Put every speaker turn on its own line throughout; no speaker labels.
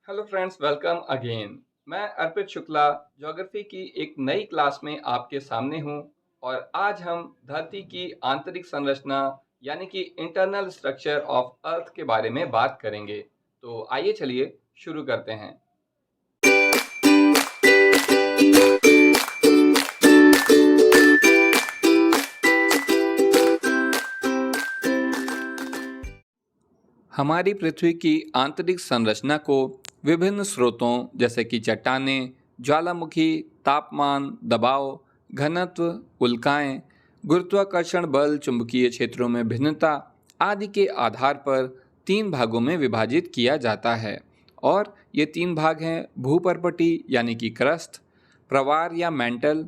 Hello friends, welcome again. मैं अर्पित Shukla geography की एक नई क्लास में आपके सामने हूं। और आज हम धरती की आंतरिक संरचना यानी कि इंटरनल स्ट्रक्चर ऑफ अर्थ के बारे में बात करेंगे। तो आइए चलिए शुरू करते हैं। हमारी पृथ्वी की आंतरिक संरचना को विभिन्न स्रोतों जैसे कि चट्टानें, ज्वालामुखी, तापमान, दबाव, घनत्व, उल्काएं, गुरुत्वाकर्षण बल, चुंबकीय क्षेत्रों में भिन्नता आदि के आधार पर तीन भागों में विभाजित किया जाता है। और ये तीन भाग हैं: भूपर्पटी यानी कि क्रस्ट, प्रवार या मेंटल,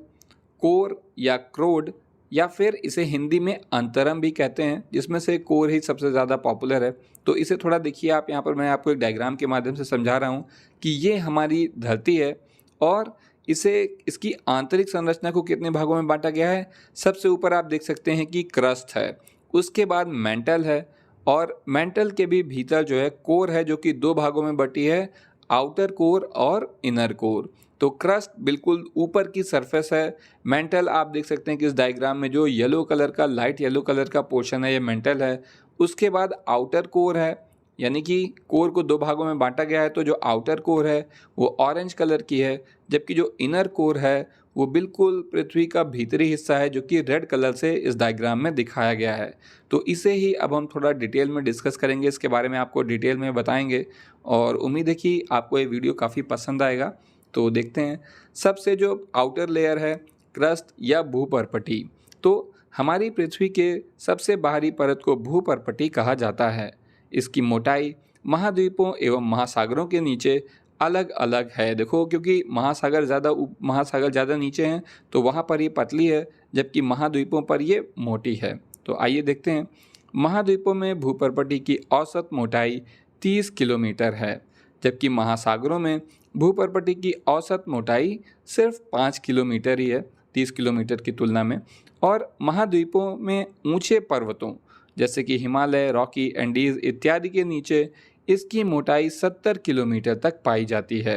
कोर या क्रोड, या फिर इसे हिंदी में अंतरम भी कहते हैं, जिसमें से कोर ही सबसे ज़्यादा पॉपुलर है। तो इसे थोड़ा देखिए आप, यहाँ पर मैं आपको एक डायग्राम के माध्यम से समझा रहा हूँ कि ये हमारी धरती है और इसे इसकी आंतरिक संरचना को कितने भागों में बांटा गया है। सबसे ऊपर आप देख सकते हैं कि क्रस्ट है, उसके बाद मेंटल है, और मेंटल के भी भीतर जो है कोर है, जो कि दो भागों में बटी है, आउटर कोर और इनर कोर। तो क्रस्ट बिल्कुल ऊपर की सरफेस है। मेंटल आप देख सकते हैं कि इस डायग्राम में जो येलो कलर का, लाइट येलो कलर का पोर्शन है, ये मेंटल है। उसके बाद आउटर कोर है, यानी कि कोर को दो भागों में बांटा गया है। तो जो आउटर कोर है वो ऑरेंज कलर की है, जबकि जो इनर कोर है वो बिल्कुल पृथ्वी का भीतरी हिस्सा है, जो कि रेड कलर से इस डायग्राम में दिखाया गया है। तो इसे ही अब हम थोड़ा डिटेल में डिस्कस करेंगे, इसके बारे में आपको डिटेल में बताएंगे, और उम्मीद है कि आपको ये वीडियो काफ़ी पसंद आएगा। तो देखते हैं। सबसे जो आउटर लेयर है, क्रस्ट या भूपर्पटी, तो हमारी पृथ्वी के सबसे बाहरी परत को भूपर्पटी कहा जाता है। इसकी मोटाई महाद्वीपों एवं महासागरों के नीचे अलग अलग है। देखो, क्योंकि महासागर ज़्यादा नीचे हैं तो वहाँ पर ये पतली है, जबकि महाद्वीपों पर ये मोटी है। तो आइए देखते हैं। महाद्वीपों में भूपर्पटी की औसत मोटाई 30 किलोमीटर है, जबकि महासागरों में भूपर्पटी की औसत मोटाई सिर्फ 5 किलोमीटर ही है, 30 किलोमीटर की तुलना में। और महाद्वीपों में ऊंचे पर्वतों जैसे कि हिमालय, रॉकी, एंडीज इत्यादि के नीचे इसकी मोटाई 70 किलोमीटर तक पाई जाती है।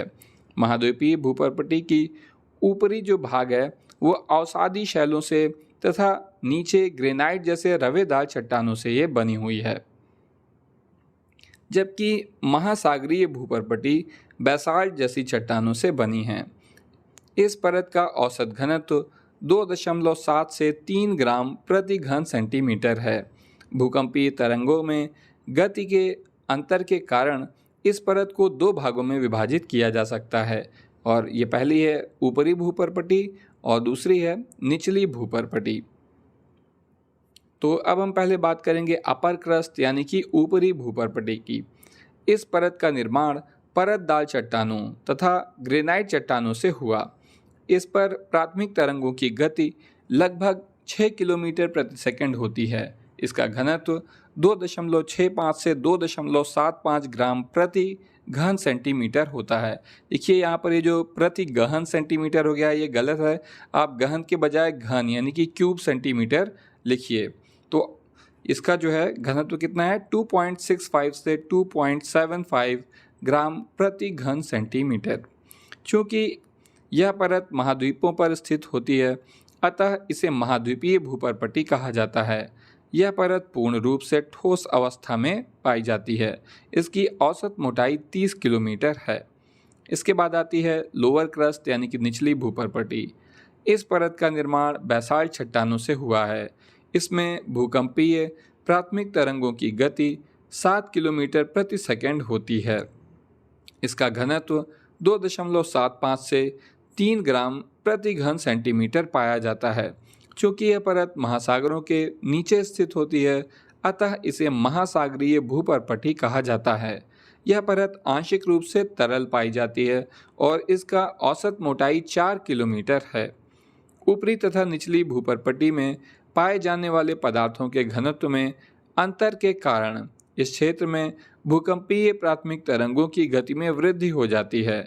महाद्वीपीय भूपर्पटी की ऊपरी जो भाग है वो अवसादी शैलों से तथा नीचे ग्रेनाइट जैसे रवेदार चट्टानों से ये बनी हुई है, जबकि महासागरीय भूपर्पटी बैसाल्ट जैसी चट्टानों से बनी हैं। इस परत का औसत घनत्व 2.7 से 3 ग्राम प्रति घन सेंटीमीटर है। भूकंपीय तरंगों में गति के अंतर के कारण इस परत को दो भागों में विभाजित किया जा सकता है, और ये पहली है ऊपरी भूपर्पटी और दूसरी है निचली भूपर्पटी। तो अब हम पहले बात करेंगे अपर क्रस्ट यानी कि ऊपरी भूपर्पटी की। इस परत का निर्माण परतदार चट्टानों तथा ग्रेनाइट चट्टानों से हुआ। इस पर प्राथमिक तरंगों की गति लगभग 6 किलोमीटर प्रति सेकंड होती है। इसका घनत्व 2.65 से 2.75 ग्राम प्रति घन सेंटीमीटर होता है। देखिए यहाँ पर ये जो प्रति गहन सेंटीमीटर हो गया, ये गलत है। आप गहन के बजाय घन यानी कि क्यूब सेंटीमीटर लिखिए। तो इसका जो है घनत्व कितना है, 2.65 से 2.75 ग्राम प्रति घन सेंटीमीटर। चूँकि यह परत महाद्वीपों पर स्थित होती है, अतः इसे महाद्वीपीय भूपर्पटी कहा जाता है। यह परत पूर्ण रूप से ठोस अवस्था में पाई जाती है। इसकी औसत मोटाई 30 किलोमीटर है। इसके बाद आती है लोअर क्रस्ट यानी कि निचली भूपर्पटी। इस परत का निर्माण बैसाल्ट चट्टानों से हुआ है। इसमें भूकंपीय प्राथमिक तरंगों की गति 7 किलोमीटर प्रति सेकंड होती है। इसका घनत्व 2.75 से 3 ग्राम प्रति घन सेंटीमीटर पाया जाता है। चूँकि यह परत महासागरों के नीचे स्थित होती है, अतः इसे महासागरीय भूपर्पटी कहा जाता है। यह परत आंशिक रूप से तरल पाई जाती है और इसका औसत मोटाई 4 किलोमीटर है। ऊपरी तथा निचली भूपर्पटी में पाए जाने वाले पदार्थों के घनत्व में अंतर के कारण इस क्षेत्र में भूकंपीय प्राथमिक तरंगों की गति में वृद्धि हो जाती है।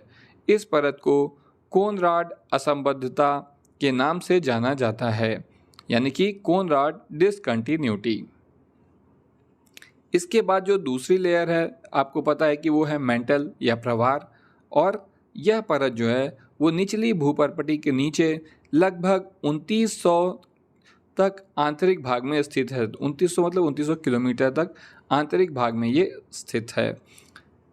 इस परत को कोनराड असंबद्धता के नाम से जाना जाता है, यानी कि कोनराड डिसकंटिन्यूटी। इसके बाद जो दूसरी लेयर है आपको पता है कि वो है मेंटल या प्रवार, और यह परत जो है वो निचली भूपर्पटी के नीचे लगभग 2900 तक आंतरिक भाग में स्थित है। 2900 मतलब 2900 किलोमीटर तक आंतरिक भाग में ये स्थित है।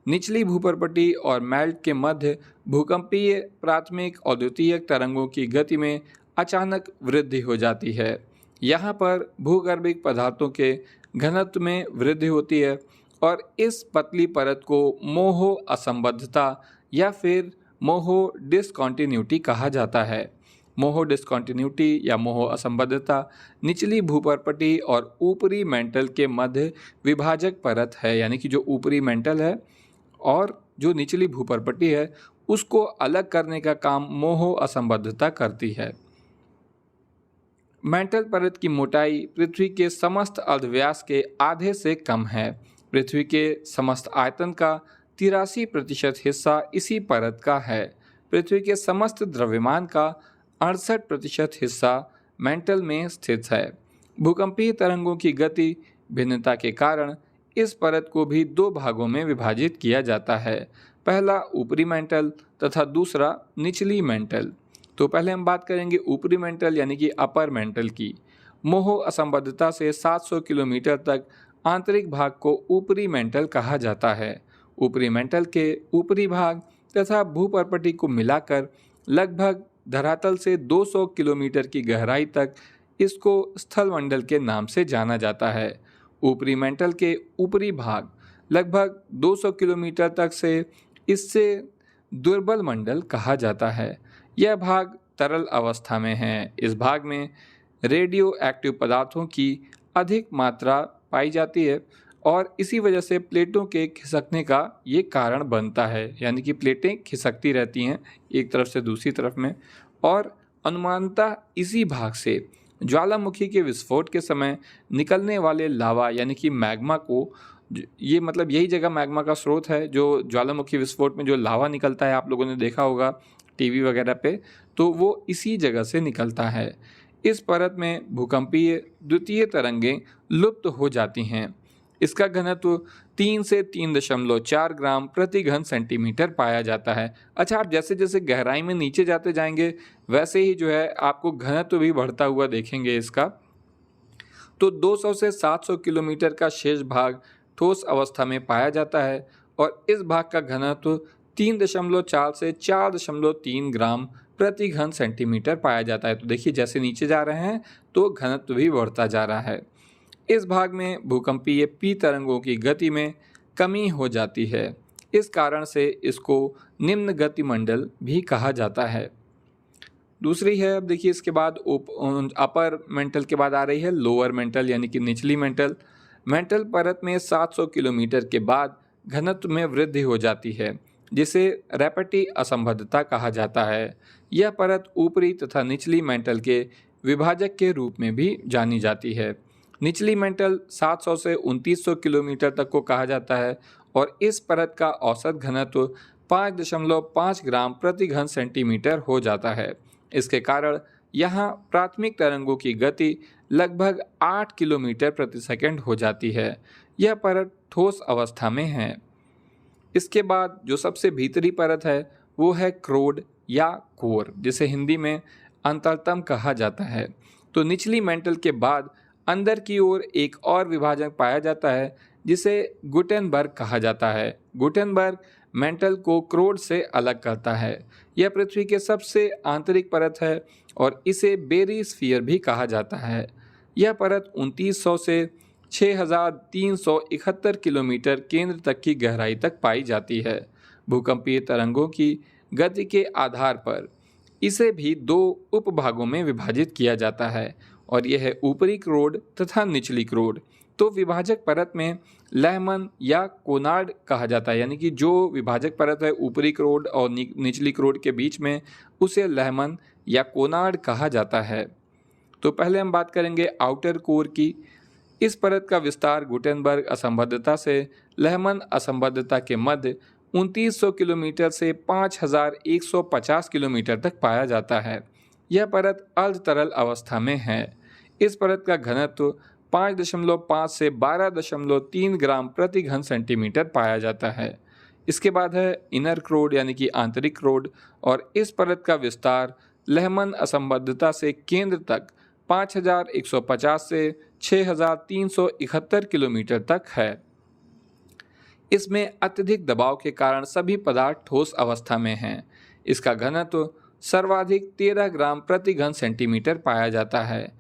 निचली भूपर्पटी और मेल्ट के मध्य भूकंपीय प्राथमिक और द्वितीयक तरंगों की गति में अचानक वृद्धि हो जाती है। यहाँ पर भूगर्भिक पदार्थों के घनत्व में वृद्धि होती है और इस पतली परत को मोहो असंबद्धता या फिर मोहो डिसकॉन्टिन्यूटी कहा जाता है। मोहो डिसकॉन्टिन्यूटी या मोहो असंबद्धता निचली भूपर्पटी और ऊपरी मेंटल के मध्य विभाजक परत है, यानी कि जो ऊपरी मेंटल है और जो निचली भूपर्पटी है उसको अलग करने का काम मोहो असंबद्धता करती है। मेंटल परत की मोटाई पृथ्वी के समस्त अर्धव्यास के आधे से कम है। पृथ्वी के समस्त आयतन का 83% हिस्सा इसी परत का है। पृथ्वी के समस्त द्रव्यमान का 68% हिस्सा मेंटल में स्थित है। भूकंपीय तरंगों की गति भिन्नता के कारण इस परत को भी दो भागों में विभाजित किया जाता है, पहला ऊपरी मेंटल तथा दूसरा निचली मेंटल। तो पहले हम बात करेंगे ऊपरी मेंटल यानी कि अपर मेंटल की। मोहो असंबद्धता से 700 किलोमीटर तक आंतरिक भाग को ऊपरी मेंटल कहा जाता है। ऊपरी मेंटल के ऊपरी भाग तथा भूपर्पटी को मिलाकर लगभग धरातल से 200 किलोमीटर की गहराई तक इसको स्थलमंडल के नाम से जाना जाता है। ऊपरी मेंटल के ऊपरी भाग लगभग 200 किलोमीटर तक से इससे दुर्बल मंडल कहा जाता है। यह भाग तरल अवस्था में है। इस भाग में रेडियो एक्टिव पदार्थों की अधिक मात्रा पाई जाती है और इसी वजह से प्लेटों के खिसकने का ये कारण बनता है, यानी कि प्लेटें खिसकती रहती हैं एक तरफ से दूसरी तरफ में। और अनुमानतः इसी भाग से ज्वालामुखी के विस्फोट के समय निकलने वाले लावा यानी कि मैग्मा को, ये मतलब यही जगह मैग्मा का स्रोत है। जो ज्वालामुखी विस्फोट में जो लावा निकलता है आप लोगों ने देखा होगा टीवी वगैरह पे, तो वो इसी जगह से निकलता है। इस परत में भूकंपीय द्वितीय तरंगें लुप्त हो जाती हैं। इसका घनत्व 3 से 3.4 ग्राम प्रति घन सेंटीमीटर पाया जाता है। अच्छा, आप जैसे जैसे गहराई में नीचे जाते जाएंगे वैसे ही जो है आपको घनत्व भी बढ़ता हुआ देखेंगे इसका। तो 200 से 700 किलोमीटर का शेष भाग ठोस अवस्था में पाया जाता है और इस भाग का घनत्व 3.4 से 4.3 ग्राम प्रति घन सेंटीमीटर पाया जाता है। तो देखिए जैसे नीचे जा रहे हैं तो घनत्व भी बढ़ता जा रहा है। इस भाग में भूकंपीय पी तरंगों की गति में कमी हो जाती है। इस कारण से इसको निम्न गति मंडल भी कहा जाता है। दूसरी है, अब देखिए इसके बाद अपर मेंटल के बाद आ रही है लोअर मेंटल यानी कि निचली मेंटल। मेंटल परत में 700 किलोमीटर के बाद घनत्व में वृद्धि हो जाती है, जिसे रैपेटी असंबद्धता कहा जाता है। यह परत ऊपरी तथा निचली मेंटल के विभाजक के रूप में भी जानी जाती है। निचली मेंटल 700 से 2900 किलोमीटर तक को कहा जाता है और इस परत का औसत घनत्व 5.5 ग्राम प्रति घन सेंटीमीटर हो जाता है। इसके कारण यहाँ प्राथमिक तरंगों की गति लगभग 8 किलोमीटर प्रति सेकंड हो जाती है। यह परत ठोस अवस्था में है। इसके बाद जो सबसे भीतरी परत है वो है क्रोड या कोर, जिसे हिंदी में अंतरतम कहा जाता है। तो निचली मेंटल के बाद अंदर की ओर एक और विभाजन पाया जाता है जिसे गुटेनबर्ग कहा जाता है। गुटेनबर्ग मेंटल को क्रोड से अलग करता है। यह पृथ्वी के सबसे आंतरिक परत है और इसे बेरी स्फीयर भी कहा जाता है। यह परत 2900 से 6371 किलोमीटर केंद्र तक की गहराई तक पाई जाती है। भूकंपीय तरंगों की गति के आधार पर इसे भी दो उपभागों में विभाजित किया जाता है और यह है ऊपरी क्रोड तथा निचली क्रोड। तो विभाजक परत में लहमन या कोनार्ड कहा जाता है, यानी कि जो विभाजक परत है ऊपरी क्रोड और निचली क्रोड के बीच में उसे लहमन या कोनार्ड कहा जाता है। तो पहले हम बात करेंगे आउटर कोर की। इस परत का विस्तार गुटेनबर्ग असंबद्धता से लहमन असंबद्धता के मध्य 2900 किलोमीटर से 5150 किलोमीटर तक पाया जाता है। यह परत अर्ध तरल अवस्था में है। इस परत का घनत्व 5.5 से 12.3 ग्राम प्रति घन सेंटीमीटर पाया जाता है। इसके बाद है इनर क्रोड यानी कि आंतरिक क्रोड, और इस परत का विस्तार लहमन असंबद्धता से केंद्र तक 5,150 से 6,371 किलोमीटर तक है। इसमें अत्यधिक दबाव के कारण सभी पदार्थ ठोस अवस्था में हैं। इसका घनत्व सर्वाधिक 13 ग्राम प्रति घन सेंटीमीटर पाया जाता है।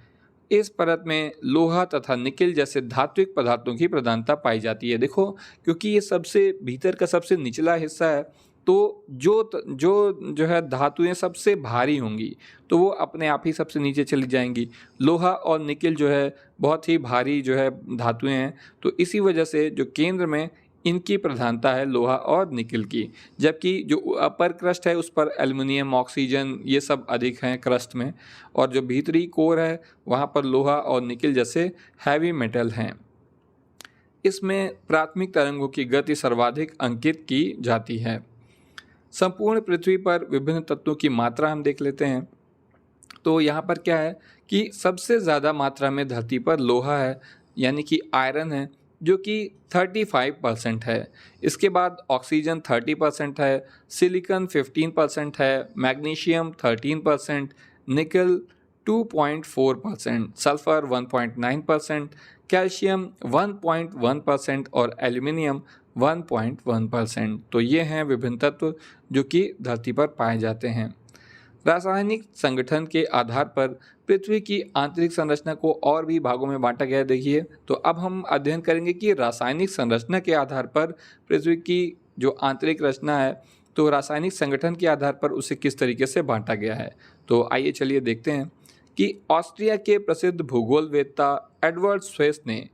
इस परत में लोहा तथा निकेल जैसे धात्विक पदार्थों की प्रधानता पाई जाती है। देखो, क्योंकि ये सबसे भीतर का सबसे निचला हिस्सा है, तो जो है धातुएं सबसे भारी होंगी, तो वो अपने आप ही सबसे नीचे चली जाएंगी। लोहा और निकेल जो है बहुत ही भारी जो है धातुएं हैं, तो इसी वजह से जो केंद्र में इनकी प्रधानता है लोहा और निकेल की, जबकि जो अपर क्रस्ट है उस पर एल्युमिनियम, ऑक्सीजन ये सब अधिक हैं क्रस्ट में, और जो भीतरी कोर है वहाँ पर लोहा और निकेल जैसे हैवी मेटल हैं। इसमें प्राथमिक तरंगों की गति सर्वाधिक अंकित की जाती है। संपूर्ण पृथ्वी पर विभिन्न तत्वों की मात्रा हम देख लेते हैं। तो यहाँ पर क्या है कि सबसे ज़्यादा मात्रा में धरती पर लोहा है यानी कि आयरन है, जो कि 35% है। इसके बाद ऑक्सीजन 30% है, सिलिकॉन 15% है, मैग्नीशियम 13%, निकल 2.4%, सल्फर 1.9%, कैल्शियम 1.1% और एल्युमिनियम 1.1%। तो ये हैं विभिन्न तत्व जो कि धरती पर पाए जाते हैं। रासायनिक संगठन के आधार पर पृथ्वी की आंतरिक संरचना को और भी भागों में बांटा गया है। देखिए, तो अब हम अध्ययन करेंगे कि रासायनिक संरचना के आधार पर पृथ्वी की जो आंतरिक रचना है, तो रासायनिक संगठन के आधार पर उसे किस तरीके से बांटा गया है। तो आइए चलिए देखते हैं कि ऑस्ट्रिया के प्रसिद्ध भूगोलवेत्ता एडवर्ड स्वेस ने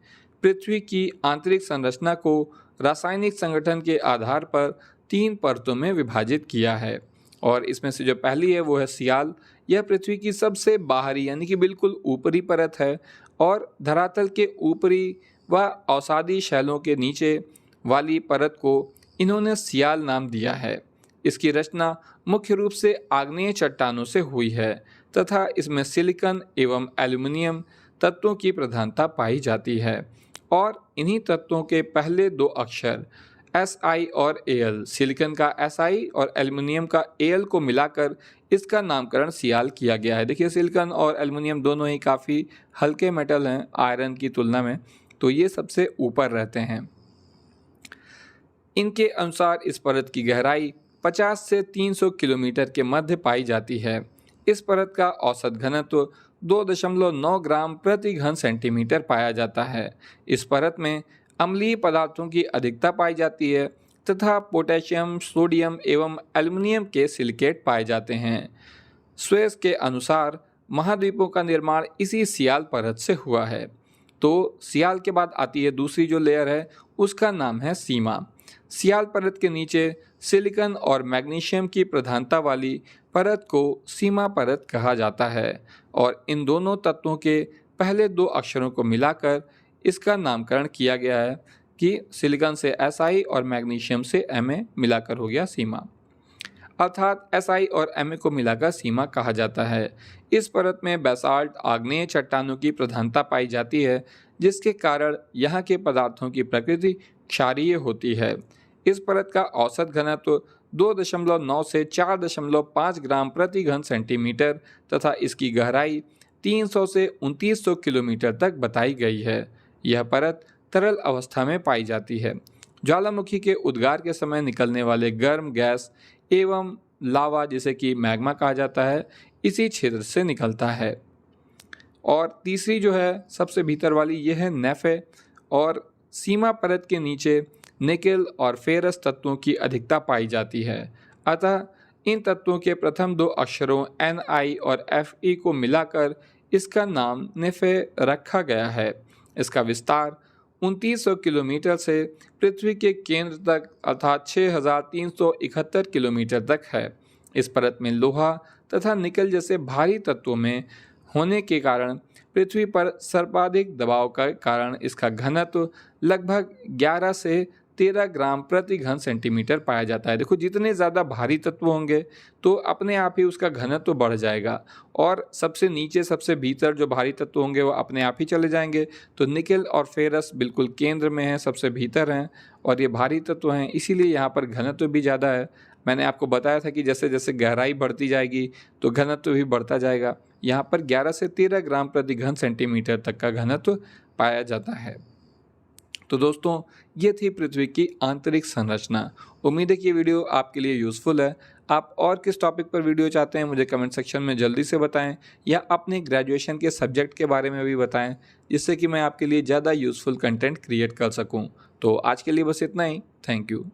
पृथ्वी की आंतरिक संरचना को रासायनिक संगठन के आधार पर 3 परतों में विभाजित किया है। और इसमें से जो पहली है वो है सियाल। यह पृथ्वी की सबसे बाहरी यानी कि बिल्कुल ऊपरी परत है, और धरातल के ऊपरी व अवसादी शैलों के नीचे वाली परत को इन्होंने सियाल नाम दिया है। इसकी रचना मुख्य रूप से आग्नेय चट्टानों से हुई है तथा इसमें सिलिकॉन एवं एल्युमिनियम तत्वों की प्रधानता पाई जाती है, और इन्हीं तत्वों के पहले 2 अक्षर Si और Al, सिलिकॉन का Si और एल्युमिनियम का Al को मिलाकर इसका नामकरण सियाल किया गया है। देखिए, सिलिकॉन और एल्युमिनियम दोनों ही काफ़ी हल्के मेटल हैं आयरन की तुलना में, तो ये सबसे ऊपर रहते हैं। इनके अनुसार इस परत की गहराई 50 से 300 किलोमीटर के मध्य पाई जाती है। इस परत का औसत घनत्व 2.9 ग्राम प्रति घन सेंटीमीटर पाया जाता है। इस परत में अम्लीय पदार्थों की अधिकता पाई जाती है तथा पोटेशियम, सोडियम एवं एल्युमिनियम के सिलिकेट पाए जाते हैं। स्वेस के अनुसार महाद्वीपों का निर्माण इसी सियाल परत से हुआ है। तो सियाल के बाद आती है दूसरी जो लेयर है, उसका नाम है सीमा। सियाल परत के नीचे सिलिकॉन और मैग्नीशियम की प्रधानता वाली परत को सीमा परत कहा जाता है, और इन दोनों तत्वों के पहले 2 अक्षरों को मिलाकर इसका नामकरण किया गया है कि सिलिकॉन से Si और मैग्नीशियम से Ma मिलाकर हो गया सीमा, अर्थात Si और Ma को मिलाकर सीमा कहा जाता है। इस परत में बेसाल्ट आग्नेय चट्टानों की प्रधानता पाई जाती है, जिसके कारण यहाँ के पदार्थों की प्रकृति क्षारीय होती है। इस परत का औसत घनत्व 2.9 से 4.5 ग्राम प्रति घन सेंटीमीटर तथा इसकी गहराई 300 से 2900 किलोमीटर तक बताई गई है। यह परत तरल अवस्था में पाई जाती है। ज्वालामुखी के उद्गार के समय निकलने वाले गर्म गैस एवं लावा, जिसे कि मैग्मा कहा जाता है, इसी क्षेत्र से निकलता है। और तीसरी जो है सबसे भीतर वाली, यह है नेफे, और सीमा परत के नीचे निकेल और फेरस तत्वों की अधिकता पाई जाती है। अतः इन तत्वों के प्रथम 2 अक्षरों Ni और Fe को मिलाकर इसका नाम नेफे रखा गया है। इसका विस्तार 2900 किलोमीटर से पृथ्वी के केंद्र तक अर्थात 6,371 किलोमीटर तक है। इस परत में लोहा तथा निकेल जैसे भारी तत्वों में होने के कारण पृथ्वी पर सर्वाधिक दबाव के कारण इसका घनत्व लगभग 11 से 13 ग्राम प्रति घन सेंटीमीटर पाया जाता है। देखो जितने ज़्यादा भारी तत्व होंगे तो अपने आप ही उसका घनत्व तो बढ़ जाएगा और सबसे नीचे सबसे भीतर जो भारी तत्व होंगे वो अपने आप ही चले जाएंगे। तो निकेल और फेरस बिल्कुल केंद्र में है, सबसे भीतर हैं और ये भारी तत्व हैं, इसीलिए यहाँ पर घनत्व भी ज़्यादा है। मैंने आपको बताया था कि जैसे जैसे गहराई बढ़ती जाएगी तो घनत्व भी बढ़ता जाएगा। यहाँ पर 11 से 13 ग्राम प्रति घन सेंटीमीटर तक का घनत्व पाया जाता है। तो दोस्तों ये थी पृथ्वी की आंतरिक संरचना। उम्मीद है कि ये वीडियो आपके लिए यूज़फुल है। आप और किस टॉपिक पर वीडियो चाहते हैं मुझे कमेंट सेक्शन में जल्दी से बताएं या अपने ग्रेजुएशन के सब्जेक्ट के बारे में भी बताएं, जिससे कि मैं आपके लिए ज़्यादा यूज़फुल कंटेंट क्रिएट कर सकूं। तो आज के लिए बस इतना ही। Thank you.